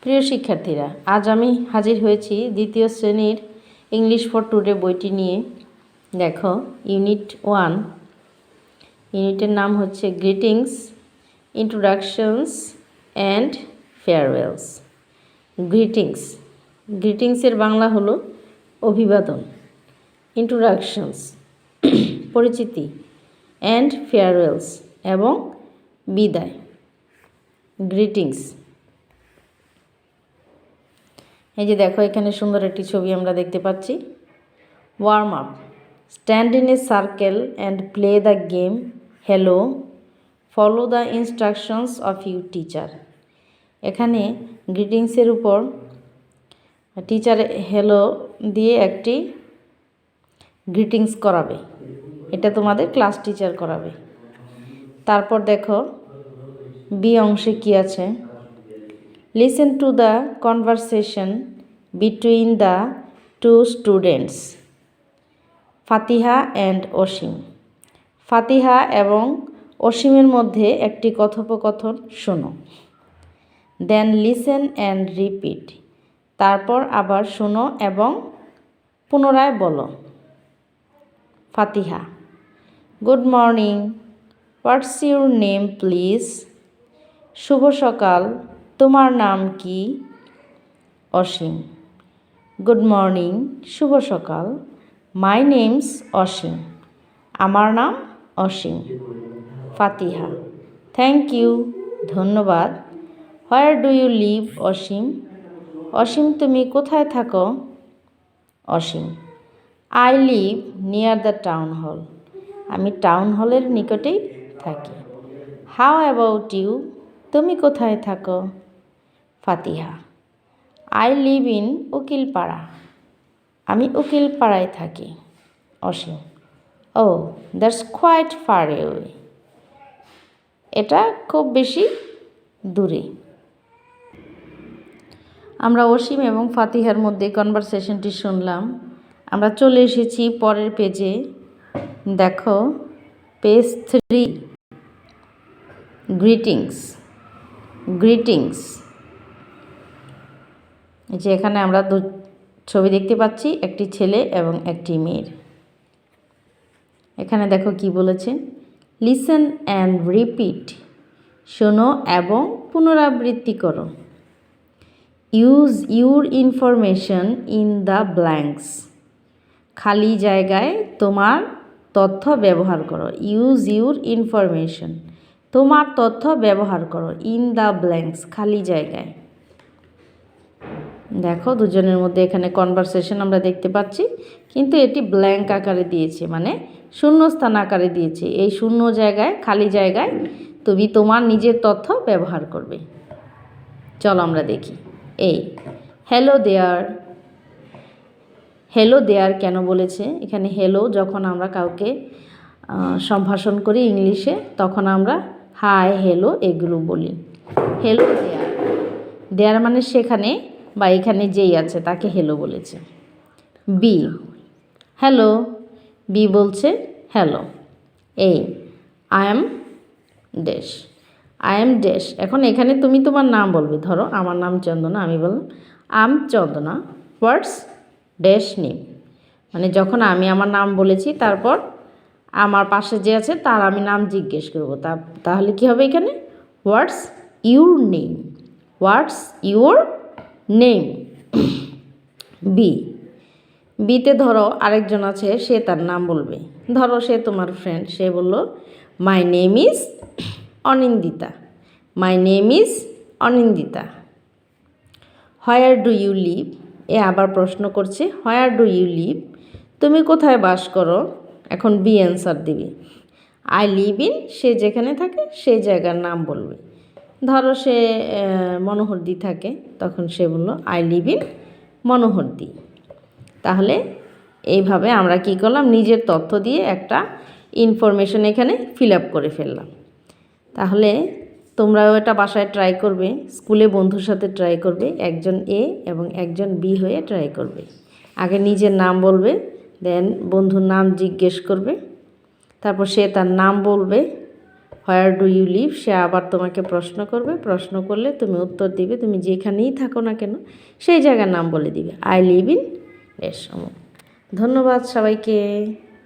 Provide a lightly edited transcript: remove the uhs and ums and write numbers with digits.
প্রিয় শিক্ষার্থীরা, আজ আমি হাজির হয়েছি দ্বিতীয় শ্রেণীর ইংলিশ ফর টুডে বইটি নিয়ে। দেখো, ইউনিট 1, ইউনিটের নাম হচ্ছে গ্রিটিংস, ইন্ট্রোডাকশনস অ্যান্ড ফেয়ারওয়েলস। গ্রিটিংসের বাংলা হলো অভিবাদন, ইন্ট্রোডাকশনস পরিচিতি, অ্যান্ড ফেয়ারওয়েলস এবং বিদায়। গ্রিটিংস, এই যে দেখো, এখানে সুন্দর একটি ছবি আমরা দেখতে পাচ্ছি। Warm up, stand in a circle and play the game hello, follow the instructions of your teacher. এখানে গ্রিটিংসের উপর টিচার হ্যালো দিয়ে একটি গ্রিটিংস করাবে, এটা তোমাদের ক্লাস টিচার করাবে। তারপর দেখো বি অংশে কি আছে। Listen to the conversation between the two students, Fatiha and অসীম। ফাতিহা এবং অসীমের মধ্যে একটি কথোপকথন শোনো। Then listen and repeat, তারপর আবার শোনো এবং পুনরায় বলো। ফাতিহা: Good morning, what's your name please? শুভ সকাল, তোমার নাম কি? অসীম: গুড মর্নিং, শুভ সকাল, মাই নেমস অসীম, আমার নাম অসীম। ফাতিহা: থ্যাংক ইউ, ধন্যবাদ। Where do you live Ashim? Ashim, তুমি কোথায় থাকো? Ashim: I live near the town hall, আমি টাউন হলের নিকটেই থাকি। How about you? তুমি কোথায় থাকো? Fatiha: I live in Ukilpara, আমি উকিলপাড়ায় থাকি। Ashim: oh that's quite far away, এটা খুব বেশি দূরে। আমরা অসীম এবং ফাতিহার মধ্যে কনভারসেশনটি শুনলাম। আমরা চলে এসেছি পরের পেজে। দেখো, পেজ 3, গ্রিটিংস। যে এখানে আমরা ছবি দেখতে পাচ্ছি, একটি ছেলে এবং একটি মেয়ের। এখানে দেখো কি বলেছে। লিসেন অ্যান্ড রিপিট, শোনো এবং পুনরাবৃত্তি করো। Use your information in the blanks, খালি জায়গায় তোমার তথ্য ব্যবহার করো। ইউজ ইউর ইনফরমেশন, তোমার তথ্য ব্যবহার করো। ইন দ্য ব্ল্যাঙ্কস, খালি জায়গায়। দেখো, দুজনের মধ্যে এখানে কনভারসেশন আমরা দেখতে পাচ্ছি, কিন্তু এটি ব্ল্যাঙ্ক আকারে দিয়েছে, মানে শূন্যস্থান আকারে দিয়েছে। এই শূন্য জায়গায়, খালি জায়গায় তুমি তোমার নিজের তথ্য ব্যবহার করবে। চলো আমরা দেখি। এই হ্যালো দেয়ার, হ্যালো দেয়ার কেন বলেছে? এখানে হ্যালো যখন আমরা কাউকে সম্ভাষণ করি ইংলিশে, তখন আমরা হাই, হ্যালো এগুলো বলি। হ্যালো দেয়ার, দেয়ার মানে সেখানে বা এখানে যেই আছে তাকে হ্যালো বলেছে। বি হ্যালো, বি বলছে হ্যালো। এই I am dash, I am dash. এখন এখানে তুমি তোমার নাম বলবে। ধরো আমার নাম চন্দনা, আমি বললাম I am Chandana, what's dash name. মানে যখন আমি আমার নাম বলেছি, তারপর আমার পাশে যে আছে তার আমি নাম জিজ্ঞেস করবো। তাহলে কি হবে এখানে? What's your name, what's your name. বিতে ধরো আরেকজন আছে, সে তার নাম বলবে। ধরো সে তোমার ফ্রেন্ড, সে বলল my name is Anindita, my name is Anindita. Where do you live, এ আবার প্রশ্ন করছে হোয়ার ডু ইউ লিভ, তুমি কোথায় বাস করো? এখন বি অ্যান্সার দিবে। আই লিভ ইন, সে যেখানে থাকে সেই জায়গার নাম বলবে। ধরো সে মনোহরদি থাকে, তখন সে বলল আই লিভ ইন মনোহরদি। তাহলে এইভাবে আমরা কি করলাম, নিজের তথ্য দিয়ে একটা ইনফরমেশন এখানে ফিল আপ করে ফেললাম। তাহলে তোমরাও এটা বাসায় ট্রাই করবে, স্কুলে বন্ধুর সাথে ট্রাই করবে, একজন এ এবং একজন বি হয়ে ট্রাই করবে। আগে নিজের নাম বলবে, দেন বন্ধুর নাম জিজ্ঞেস করবে, তারপর সে তার নাম বলবে, হোয়ার ডু ইউ লিভ, সে আবার তোমাকে প্রশ্ন করবে, প্রশ্ন করলে তুমি উত্তর দিবে, তুমি যেখানেই থাকো না কেন সেই জায়গার নাম বলে দিবে। I live in S. ধন্যবাদ সবাইকে।